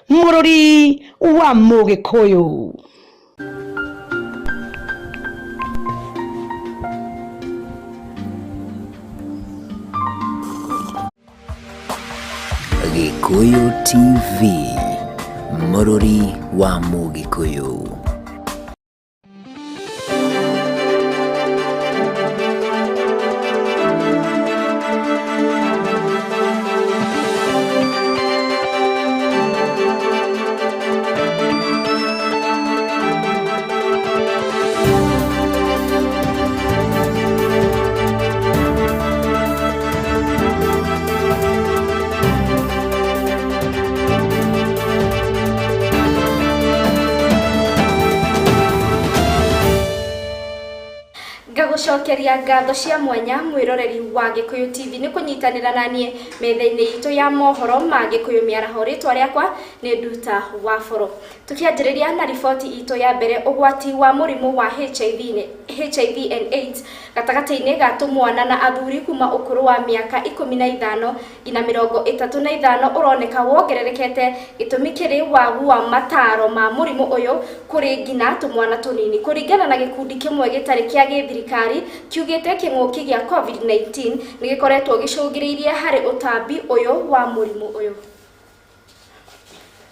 Murori wa Mugikuyu. Gikuyu TV, Murori wa Mugikuyu. Gagucokeria ngatho cia mwanya mwiroreri wa Gikuyu TV ni kunyitanira nanie metha-ini itu ya mohoro ma Gikuyu Miaraho. Ritwa riakwa ni Nduta wa Boro. Tukianjiriria na riboti itu ya mbere, ugwati wa murimu wa HIV and AIDS gatagati-ini ga tumwana na athuri kuma ukuru wa miaka 15 ina 35 uroneka wongererekete gitumi kiri wagu wa mataro ma murimu uyu kuri ngina tumwana tunini. Kuringana na gikundi kimwe gitari kia githirikari kiugite king'uki gia COVID-19 ni gikoretwo gicungiriirie hari utambi uyu wa murimu uyu.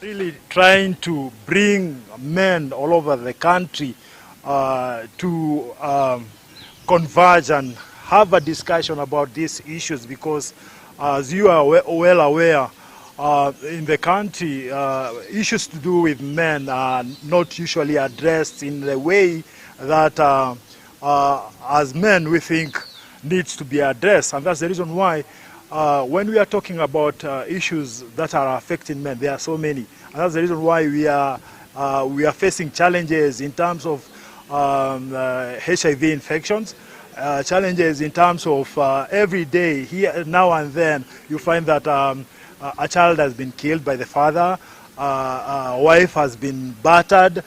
Really trying to bring men all over the country to converge and have a discussion about these issues, because as you are well aware, in the country, issues to do with men are not usually addressed in the way that as men we think needs to be addressed. And that's the reason why when we are talking about issues that are affecting men, there are so many. And that's the reason why we are facing challenges in terms of HIV infections, challenges in terms of every day, here now and then, you find that a child has been killed by the father, a wife has been battered,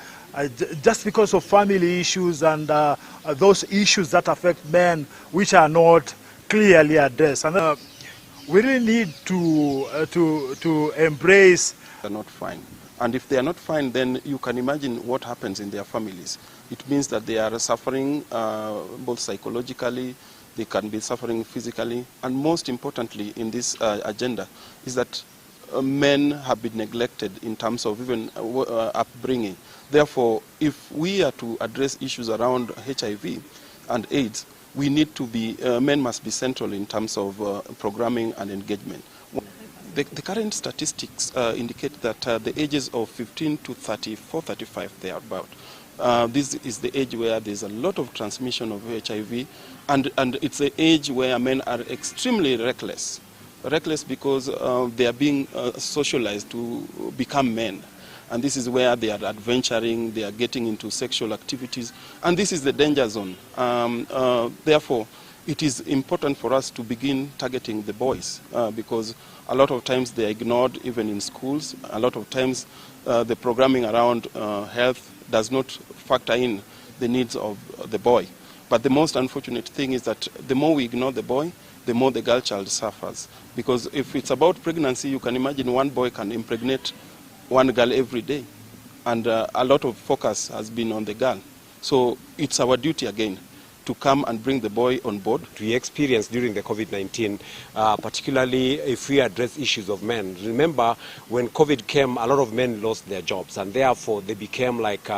just because of family issues and those issues that affect men which are not clearly addressed. And we really need to embrace. They're not fine. And if they are not fine, then you can imagine what happens in their families. It means that they are suffering both psychologically, they can be suffering physically, and most importantly in this agenda is that men have been neglected in terms of even upbringing. Therefore, if we are to address issues around HIV and AIDS, we need to be, men must be central in terms of programming and engagement. The current statistics indicate that the ages of 15 to 34, 35, they are about. This is the age where there's a lot of transmission of HIV, and it's the age where men are extremely reckless. Reckless because they are being socialized to become men. And this is where they are adventuring, they are getting into sexual activities, and this is the danger zone. Therefore, it is important for us to begin targeting the boys because a lot of times they are ignored even in schools. A lot of times the programming around health does not factor in the needs of the boy. But the most unfortunate thing is that the more we ignore the boy, the more the girl child suffers. Because if it's about pregnancy, you can imagine one boy can impregnate one girl every day. And a lot of focus has been on the girl. So it's our duty again to come and bring the boy on board. We experienced during the COVID-19, particularly if we address issues of men. Remember, when COVID came, a lot of men lost their jobs, and therefore they became like,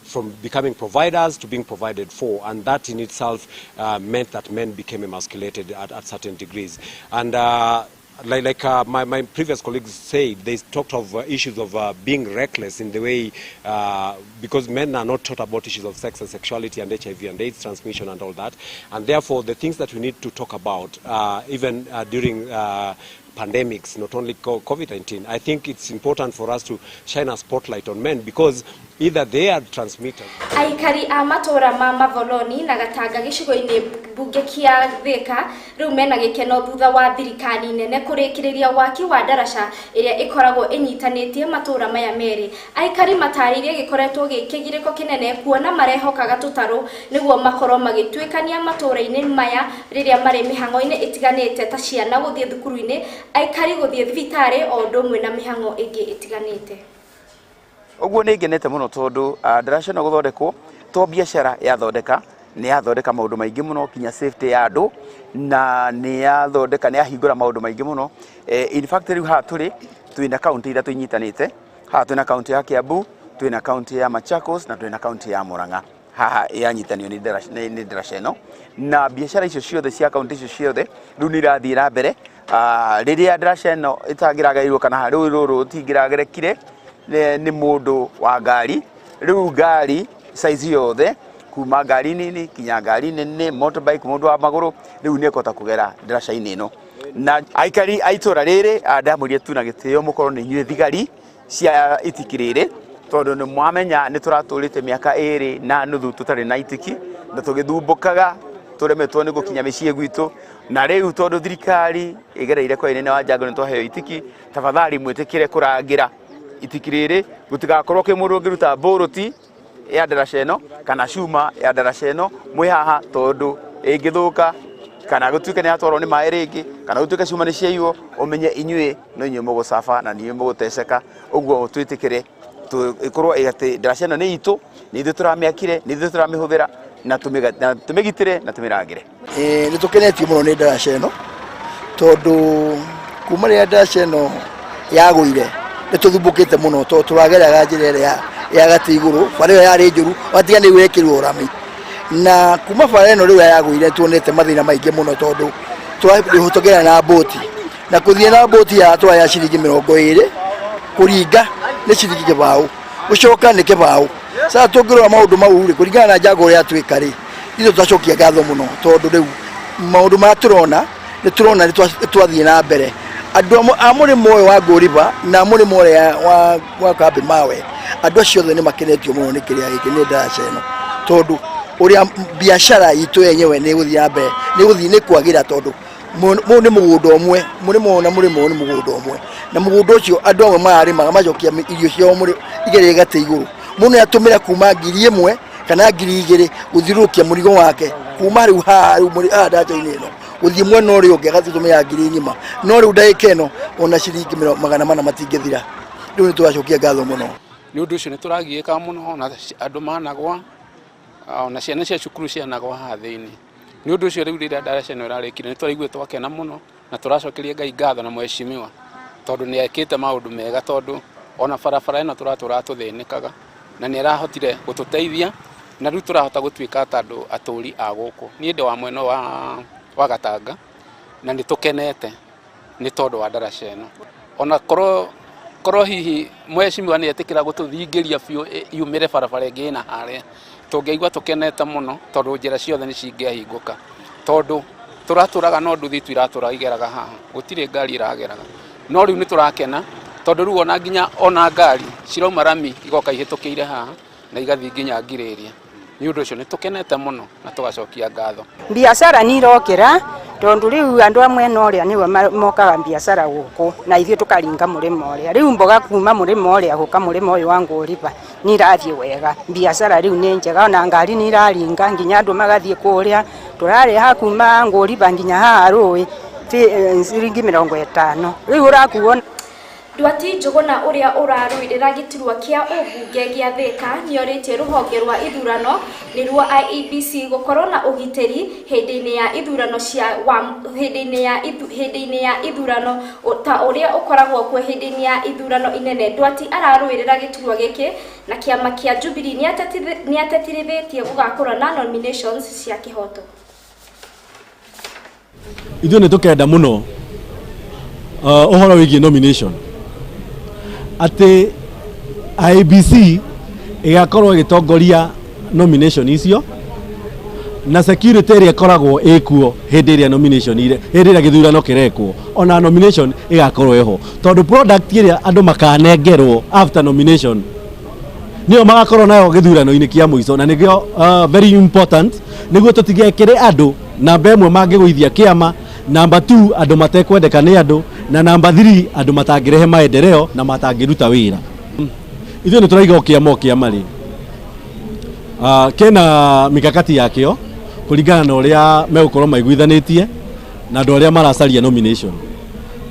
from becoming providers to being provided for, and that in itself meant that men became emasculated at certain degrees. And like my previous colleagues said, they talked of issues of being reckless in the way, because men are not taught about issues of sex and sexuality and HIV and AIDS transmission and all that. And therefore, the things that we need to talk about, even during pandemics, not only COVID-19, I think it's important for us to shine a spotlight on men, because either they are transmitters. Aikari a matora ma Mavoloni na Gatanga gicigo-ini bunge kia Thika riu mena gikeno thutha wa thirikari nene kurikiriria waki wa daraca iria ikoragwo inyitanitie matora maya meri. Aikari mataririe gikoretwo gikigiriko kinene kuona marehokaga tutaru niguo makorwo magituikania matora-ini maya riria mari mihango-ini itiganite ta ciana guthie thukuru-ini. aikari guthie thibitari o ndomwe na mihango ingi itiganite. Oguo nĩ ngenete mũno tondu ndĩraciona gũthondekwo to biacara yathondeka nĩ yathondeka maũndũ maingĩ mũno kinya safety ya andũ na nĩ yathondeka nĩ yahingũra maũndũ maingĩ mũno. In fact rĩu haha tũrĩ twĩna kaunti ĩrĩa tũnyitanĩte, haha twĩna kaunti ya Kiambu, twĩna kaunti ya Machakos na twĩna kaunti ya Murang'a. Haha yanyitanio nĩ ndaraca ĩno na biacara icio ciothe cia kaunti icio ciothe rĩu nĩ irathiĩ na mbere. Rĩrĩa ndaraca ĩno ĩtangĩragaĩirwo kana rũĩ rũrũ rũtingĩragerekire nĩ mũndũ wa ngari, rĩu ngari size yothe kuma ngari nini kinya ngari nene motorbike mũndũ wa magũrũ rĩu nĩ ekũhota kũgera ndaraca-inĩ ĩno. Na aikari a itũra rĩrĩ ndamũria tu na gĩtĩo mũkorwo nĩ inyuĩ thigari cia itiki rĩrĩ tondũ nĩ mwamenya nĩ tũratũrĩte mĩaka 2 na nuthu tũtarĩ na itiki na tũgĩthumbũkaga tũremetwo nĩ gũkinya mĩciĩ gwitũ, na rĩu tondũ thirikari ĩgereire kwa inene wa Njango nĩ twaheo itiki, tafadhali mwĩtĩkĩre kũrangĩra itiki rĩrĩ gũtigakorwo kĩ mũndũ ũngĩruta Boroti ya ndaraca ĩno kana cuma ya ndaraca ĩno mwĩ haha tondũ ĩngĩthũka kana gũtuĩke nĩ yatwarwo nĩ maĩ rĩngĩ kana gũtuĩke cuma nĩ ciaiywo ũmenye inyuĩ no inyuĩ mũgũcaba na inyuĩ mũgũteceka. Ũguo twĩtĩkĩre tũkorwo atĩ ndaraca ĩno nĩ itũ, nĩ ithuĩ tũramĩakire, nĩ ithuĩ tũramĩhũthĩra na tũmĩgitĩre na tũmĩrangĩre. Nĩ tũkenetio mũno nĩ ndaraca ĩno tondũ kuma rĩrĩa ndaraca ĩno yagũire nĩ tũthumbũkĩte mũno tondũ tũrageraga njĩra ĩrĩa ya gati igũrũ, bara ĩyo yarĩ njũru watiga nĩ wekĩrwo rami, na kuma bara ĩno rĩu yagũire tuonete mathĩna maingĩ mũno tondũ tũgera na boti na kũthiĩ na boti ya twaya ciringi 20 kũringa nĩ ciringi kĩbaũ, gũcoka nĩ kĩbaũ. Sasa tũngĩrora maũndũ mau rĩ kũringana na Njango ũrĩa twĩka rĩ ithuĩ tũtacokia ngatho mũno tondũ rĩu maũndũ ma tũrona nĩ tũrona nĩ twathiĩ na mbere. Andũ a mũrĩmo ũyũ wa Ngũriba na mũrĩmo ũrĩa wa Kambe Mawe andũ acio othe nĩ makenetio mũno nĩ kĩrĩa gĩkĩ nĩ ndaraca ĩno tondũ ũrĩa biacara itũ yenyewe nĩ gũthiĩ na mbere nĩ kwagĩra tondũ mũũ nĩ mũgũnda ũmwe, mũrĩmo na mũrĩmo nĩ mũgũnda ũmwe na mũgũnda ũcio andũ amwe mararĩmaga macokia irio ciao igereye gate igũrũ. Mũndũ atũmĩra kuma 1,000 kana 2,000 gũthiũrũrũkia mũrigo wake kuma rĩu haha ndaraca-inĩ ĩno gũthiĩ mwena ũrĩa ũngĩ agatũmĩra 1,000 no rĩu ndagĩka ĩno ona ciringi 400 matingĩthira. Rĩu nĩ tũgacokia ngatho mũno. Nĩ ũndũ ũcio nĩ tũragiĩka mũno na andũ managwa ona ciana cia cukuru cianagwa haha thĩinĩ. Nĩ ũndũ ũcio rĩu rĩrĩa ndaraca ĩno ĩrarĩkire nĩ tũraigua twakena mũno na tũracokeria Ngai ngatho na mheshimiwa tondũ nĩ ekĩte maũndũ mega tondũ ona barabara ĩno tũratũra tũthĩnĩkaga na nĩ arahotire gũtũteithia na rĩu tũrahota gũtuĩka ta andũ atũri a gũkũ. Niĩ ndĩ wa mwena wa Gatanga na nĩ tũkenete nĩ tondũ wa ndaraca ĩno. Ona korwo hihi mheshimiwa nĩ etĩkĩra gũtũthingĩria biũ yumĩre barabara ĩngĩ na harĩa tũngĩigua tũkenete mũno tondũ njĩra ciothe nĩ cingĩahingũka tondũ tũratũraga no nduthi iratũra igeraga haha gũtirĩ ngari irageraga no rĩu nĩ tũrakena tondũ rĩu ona nginya ona ngari cirauma rami igoka ihĩtũkĩire haha na igathiĩ nginya Ngirĩria. Nĩ ũndũ ũcio nĩ tũkenete mũno na tũgacokia ngatho. Biacara nĩ irokĩra tondũ rĩu andũ amwe no ũrĩa nĩwe mokaga biacara gũkũ na ithuĩ tũkaringa mũrĩmo ũrĩa. Rĩu mboga kuma mũrĩmo ũrĩa gũka mũrĩmo ũyũ wa Ngũriba nĩ irathiĩ wega. Biacara rĩu nĩ njega na ngari nĩ iraringa nginya andũ magathiĩ kũrĩa tũrareha kuma Ngũriba nginya haha rũĩ ciringi 50. Rĩu ũrakuo Ndwati Njũgũna ũrĩa ũrarũĩrĩra gĩturwa kĩa ũmbunge gĩa Thĩka nĩorĩtie rũhonge rwa ithurano nĩruo IEBC gũkorwo na ũgitĩri hĩndĩ-inĩ ya ithurano hĩndĩ-inĩ ya ithurano ta ũrĩa ũkoragwo kuo hĩndĩ-inĩ ya ithurano inene. Ndwati ararũĩrĩra gĩturwa gĩkĩ na kĩama kĩa Jubilee nĩatetirithĩtie gũgakũra na nominations cia kĩhoto. Ithuĩ nĩ tũkenda mũno ũhoro wĩgiĩ nomination atĩ IEBC ĩgakorwo ĩgĩtongoria nomination icio na security ĩrĩa ĩkoragwo ĩkuo hĩndĩ ĩrĩa nomination hĩndĩ ĩrĩa gĩthurano kĩrekwo ona nomination ĩgakorwo ĩho tondũ product ĩrĩa andũ makanengerwo after nomination nĩyo magakorwo nayo gĩthurano-inĩ kĩa mũico na nĩkĩo very important nĩguo tũtigekĩre andũ namba 1 mangĩgũithia kĩama, namba 2 andũ matekwendeka nĩ andũ na namba 3 andũ matangĩrehe maendeleo na matangĩruta wĩra. Ithuĩ nĩ tũraiga kĩama rĩ kena mikakati yakĩo kũringana na ũrĩa megũkorwo maiguithanĩtie na andũ arĩa maracaria nomination.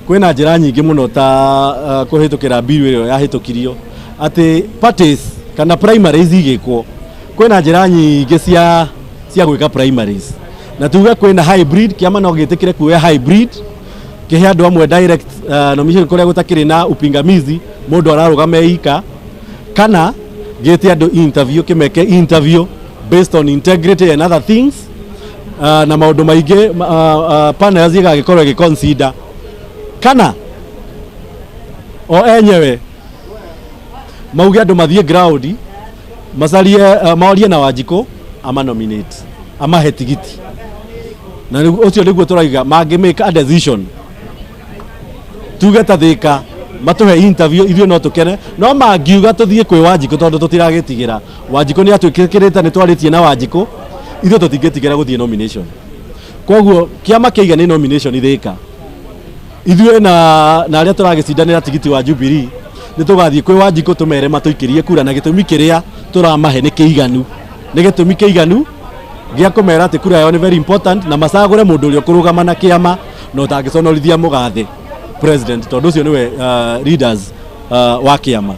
kwina njira nyingi muno ta kuhitukira bill iyo yahitukirio ati parties kana primaries igikwo kwina njira nyingi cia gwika primaries na tuga kwina hybrid kiama no gitikire kuya hybrid kihe andu amwe direct nomination kuria gutakiri na upingamizi mundu ararugama ika kana gete andu interview kimeke interview based on integrity and other things na maundu maingi panels igagikorwo giconsider kana o enyewe mauge andu mathie ground macarie maorie na Wanjiku ama nominate ama hetigiti na ucio niguo turaiga mangi make a decision tuge ta thika matuhe interview ithio no tukene no mangiuga tuthie kwi Wanjiku tondu tutiragitigira Wanjiku ni atwikirite ni twaritie na Wanjiku ithio tutingitigira guthie nomination koguo kiama kiiga ni nomination thika ithio na aria turagicindanira tigiti wa Jubilee ni tugathie kwi Wanjiku tumere matuikirie kura na gitumi kiria turamahe ni kiiganu ni gitumi kiiganu gia kumera ati kura yao ni very important na macagure mundu uria kurugama na kiama no tangiconorithia mugathe president tondu ucio niwe leaders wa kiama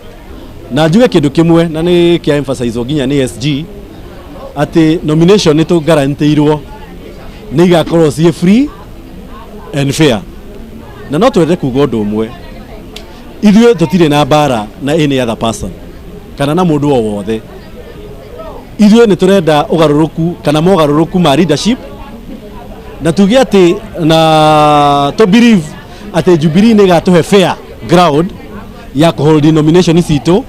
na njuge kindu kimwe na ni kia emphasize ginya ni SG ati nomination ni tu guaranteeirwo ni igakorwo cie free and fair na no twende kuga undu umwe ithio tutire na bara na any other person kana na mundu o wothe ithio ni turenda ugaruruku kana mogaruruku ma leadership na tuge ati na to believe ati Jubilee ni gatuhe fair ground ya kuhold nomination citu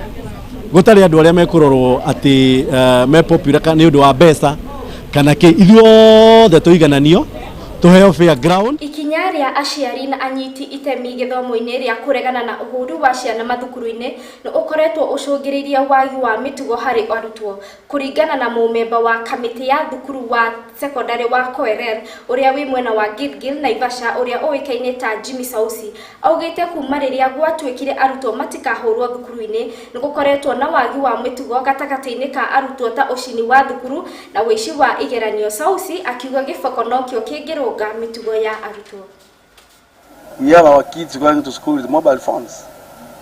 gutari andu aria mekurorwo ati me popular kana ni undu wa mbeca kana ke ithio the tuigananio tuheo fair ground. Ikinya ria aciari na anyiti itemi githomo-ini ria kuregana na uhuru wa ciana mathukuru-ini ni ukoretwo ucungiriria wagi wa mitugo hari arutwo kuringana na mumemba wa kamiti ya thukuru wa secondary wa Koerel uria wi mwena wa Gilgil Naivasha uria uikaine ta Jimmy Sausi augite kuma riria gwatwikire arutwo matikahurwo thukuru-ini ni gukoretwo na wagi wa mitugo gatagati-ini ka arutwo ta ucini wa thukuru na wici wa igeranio. Sausi akiuga giboko nokio kingiro mitugo ya arutwo. We have our kids going to school with mobile phones.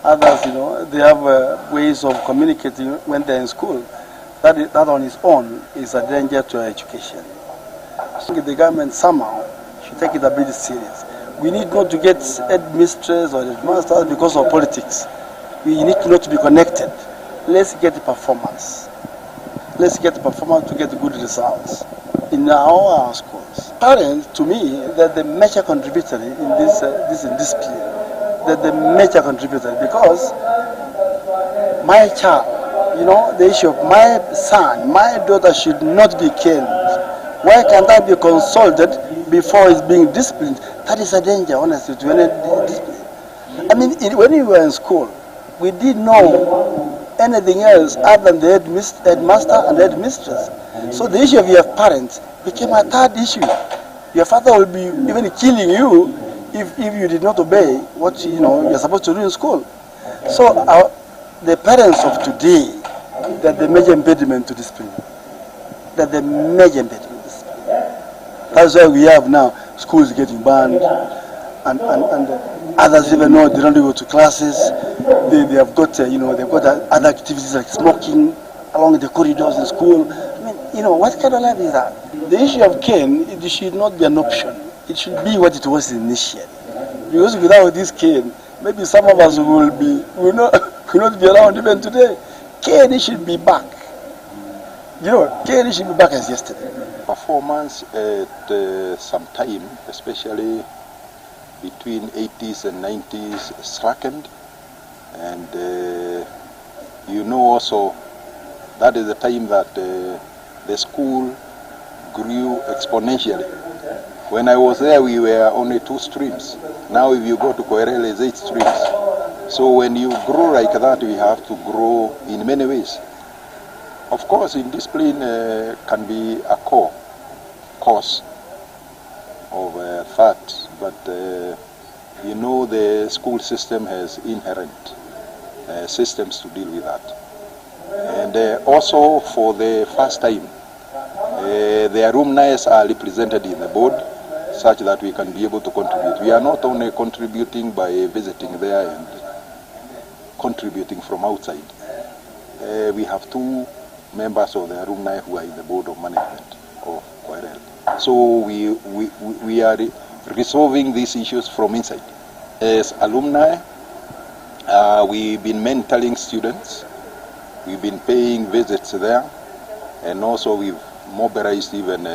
Others, they have ways of communicating when they're in school. That on its own is a danger to our education. I think the government somehow should take it a bit serious. We need not to get headmistress or headmasters because of politics. We need not to be connected. Let's get the performance. Let's get the performance to get good results in our schools. Parents, to me, they're the major contributor in this indiscipline. They're the major contributor because my child, the issue of my son, my daughter should not be killed. Why can't I be consulted before it's being disciplined? That is a danger, honestly, to any discipline. I mean, when we were in school, we didn't know anything else other than the headmaster and the headmistress. So the issue of your parents became a third issue. Your father will be even killing you if you did not obey what you're supposed to do in school. So the parents of today, they're the major impediment to discipline. They're the major impediment to discipline. That's why we have now schools getting banned, and others even know they don't go to classes. They have got they've got other activities like smoking along the corridors in school. I mean, what kind of life is that? The issue of cane, it should not be an option. It should be what it was initially. Because without this cane, maybe some of us will not be around even today. Cane should be back. Cane should be back as yesterday. Performance at some time, especially between 80s and 90s, slackened. And also that is the time that the school grew exponentially. When I was there, we were only 2 streams. Now if you go to Koerel, it's 8 streams. So when you grow like that, we have to grow in many ways. Of course, indiscipline can be a cause of that, but the school system has inherent systems to deal with that. And also for the first time, the alumni are represented in the board. such that we can be able to contribute. We are not only contributing by visiting there and contributing from outside. We have 2 members of the alumni who are in the board of management of Koirel. So we are resolving these issues from inside. As alumni, we've been mentoring students, we've been paying visits there, and also we've mobilized even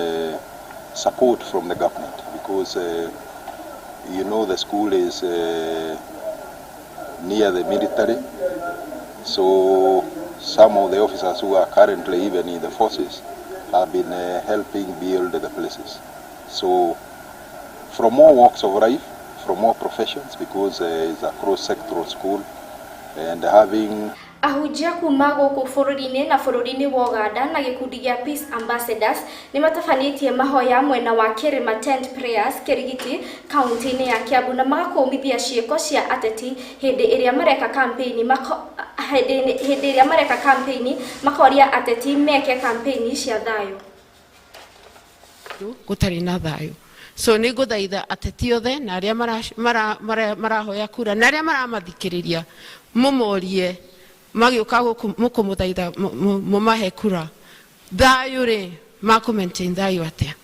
support from the government, because you know the school is near the military, so some of the officers who are currently even in the forces have been helping build the places. So from all walks of life, from all professions, because it's a cross-sectoral school, and having ahujia kuma guku bururi-ini na bururi-ini wa Uganda na gikundi gia Peace Ambassadors ni matafanitie mahoya mwena wa Kirima Tent Prayers Kirigiti kaunti-ini ya Kiambu na magakumithia ciiko cia ateti hindi iria mareka campaign makoria ateti meke campaign cia thayo gutari na thayo. So ni guthaitha ateti othe na aria marahoya kura na aria maramathikiriria mumorie magioka mukumuthaitha mumahe kura thayo ri makumaintain thayo atia.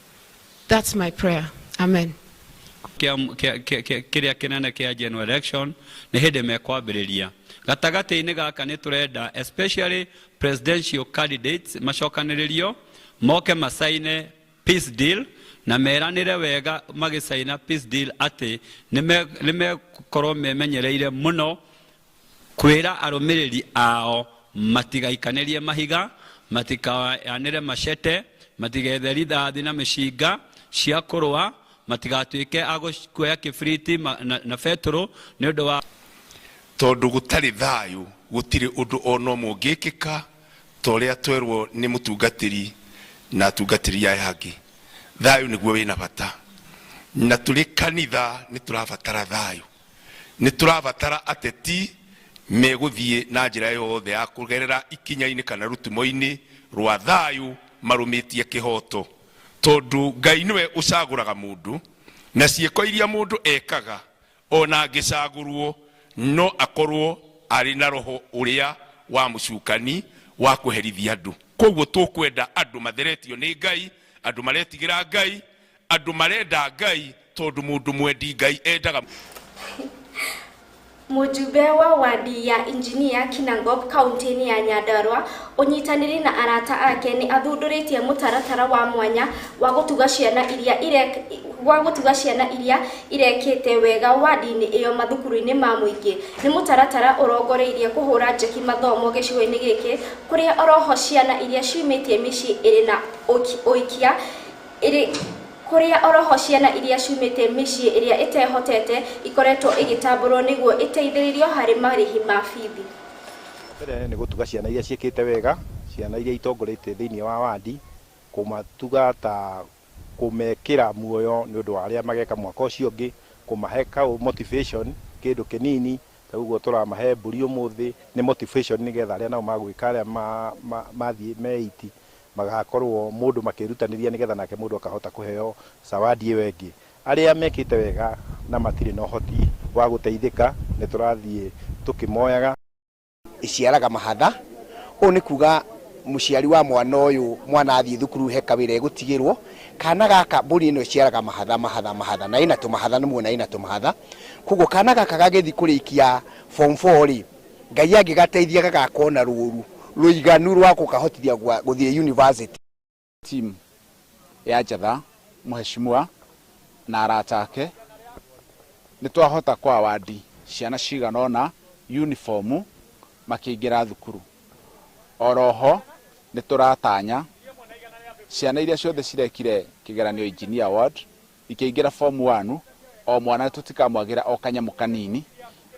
That's my prayer. Amen. Kiria kinene kia general election ni hindi mekwambiriria gatagati-ini gaka ni turenda especially presidential candidates macokaniririo moke masaine peace deal na meranire wega magisaina peace deal ati nime korwo memenyereire muno kwira arumiriri ao matigaikanirie mahiga, matikayanire machete, matigetheri thathi na mishinga cia kurwa, matigatuike agukuya kifriti na fetro ni undu wa tondu gutari thayu gutiri undu ono mungikika toria twerwo ni mutungatiri na tungatiri yangi. Thayu niguo wina bata na turi kanitha ni turabatara thayu, ni turabatara ateti meguthie na njira yothe ya kugerera ikinya-ini kana rutumo-ini rwa thayu marumitie kihoto, tondu Ngai niwe ucaguraga mundu na ciiko iria mundu ekaga ona angicagurwo no akorwo ari na roho uria wa mucukani wa kuherithia andu. Koguo tukwenda andu matheretio ni Ngai, andu maretigira Ngai, andu marenda Ngai, tondu mundu mwendi Ngai endaga. Mujumbe wa wadi ya Engineer Kinangop kaunti-ini ya Nyandarua unyitaniri na arata ake ni athunduritie mutaratara wa mwanya wa gutuga ciana iria irekete wega wadi-ini iyo mathukuru-ini ma muingi. Ni mutaratara urongoreirie kuhura njeki mathomo gicigo-ini giki kuria oroho ciana iria ciumitie micii iri na oikia kuria oroho ciana iria ciumite micii iria itehotete ikoretwo igitamburwo niguo iteithiririo hari marihi ma bithi. Mbere ni gutuga ciana iria ciekete wega, ciana iria itongorete thiini wa wadi, kumatuga ta kumekira muoyo ni undu wa aria mageka mwaka ucio ungi, kumaheka motivation kindu kinini, taguo turamahe mburi umuthi ni motivation nigetha aria nao magwika aria mathie meiti magakorwo mundu makirutaniria nigetha nake mundu akahota kuheo zawadi wengi. Aria mekite wega na matiri no hoti wa guteithika ni turathie tukimoyaga iciaraga mahatha. U ni kuga muciari wa mwana uyu mwana athie thukuru heka wira egutigirwo kana gaka mburi ino iciaraga mahatha na ina tumahatha no muona ina tumahatha. Kugo kana gaka gagithi kurikia form 4 ri Ngai angigateithia gagakona ruru ruiganu rwa kukahotithia guthie university. Team ya Jatha mheshimiwa na arata ake ni twahota kwa wadi ciana ciganona uniform makiingira thukuru. Oroho ni turatanya ciana iria ciothe cirekire kigeranio engineer award ikiingira form 1 o mwana tutikamwagira o kanyamu kanini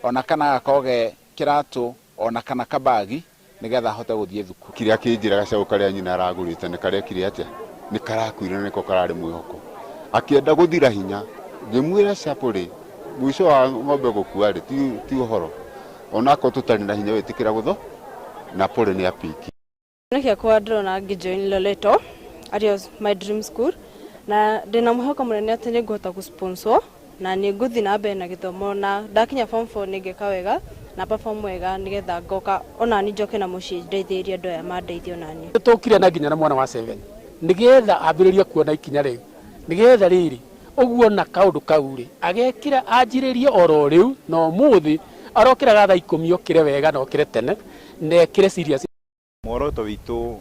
ona kana gakoge kiratu ona kana kabagi nigetha hote guthie thukuru. Kiria kinjiraga cau karia nyina aragurite ni karekire atia ni karakuire niko karari mwihoko akienda guthira hinya ngimwira capuri mwico wa ng'ombe gukua ri ti uhoro onako tutari na hinya witikira gutho na pole ni apiki. Nake kwa drona ngijoin Loleto, that was my dream school, na ndina muhoko munene ati ni ngota gusponsor na ni nguthi na mbere na githomo na ndakinya form 4 ningeka wega na perform wega nigetha ngoka ona ni njoke na mucii ndeithĩrĩrie andũ aya mandeithio nani tukire na nginya na mwana wa 7 nigetha ambĩrĩrie kuona ikinya rĩu nigetha rĩrĩ ũguo na kaũndũ kau rĩ agekira anjirĩrie oro rĩu na ũmũthĩ arokĩraga thaa 10 okire wega na okire tene nekire serious. Muoroto witũ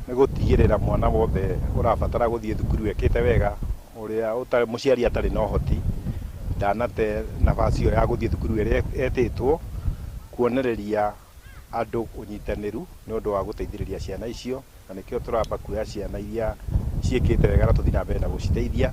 nĩ gũtigĩrĩra mwana wothe ũrabatara gũthiĩ thukuru ekĩte wega ũrĩa mũciari atarĩ na ũhoti ndanate nafasi ĩyo ya gũthiĩ thukuru ĩrĩa etĩtwo kuonereria andũ ũnyitanĩru nĩ ũndũ wa gũteithĩrĩria ciana icio na nĩkĩo tũramba kuoya ciana iria ciĩkĩte wega na tũthiĩ na mbere na gũciteithia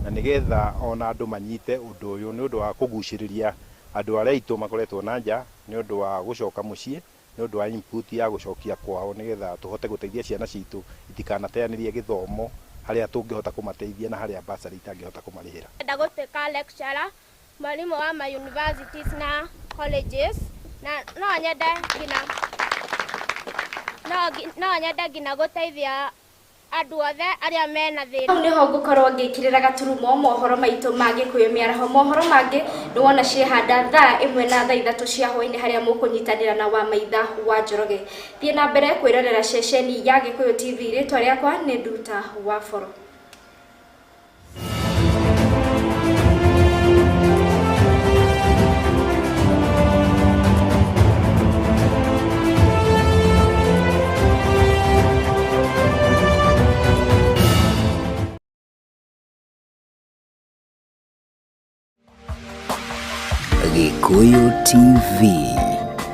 na nĩgetha ona andũ manyite ũndũ ũyũ nĩ ũndũ wa kũgucĩrĩria andũ arĩa aitũ makoretwo na nja nĩ ũndũ wa gũcoka mũciĩ nĩ ũndũ wa input ya gũcokia kwao nĩgetha tũhote gũteithia ciana citũ itikanateanĩrie gĩthomo harĩa tũngĩhota kũmateithia na harĩa basari itangĩhota kũmarĩhĩra. Ndenda gũtuĩka lecturer mwarimu wa ma universities na colleges na no nyende ngina gũteithia andũ othe arĩa mena thĩna. Niho ngũkorwo ngĩkĩrĩra gaturumo mohoro maitũ ma Gikuyu Miaraho. Mohoro mangĩ nĩ wona ciehanda thaa 1 na thaa 3 cia hwaĩ-inĩ harĩa mũkũnyitanĩra na wa maitha wa Njoroge. Thiĩ na mbere kwĩrorera ceceni ya Gikuyu TV. Rĩtwa rĩakwa nĩ Nduta wa Boro. Gikuyu TV.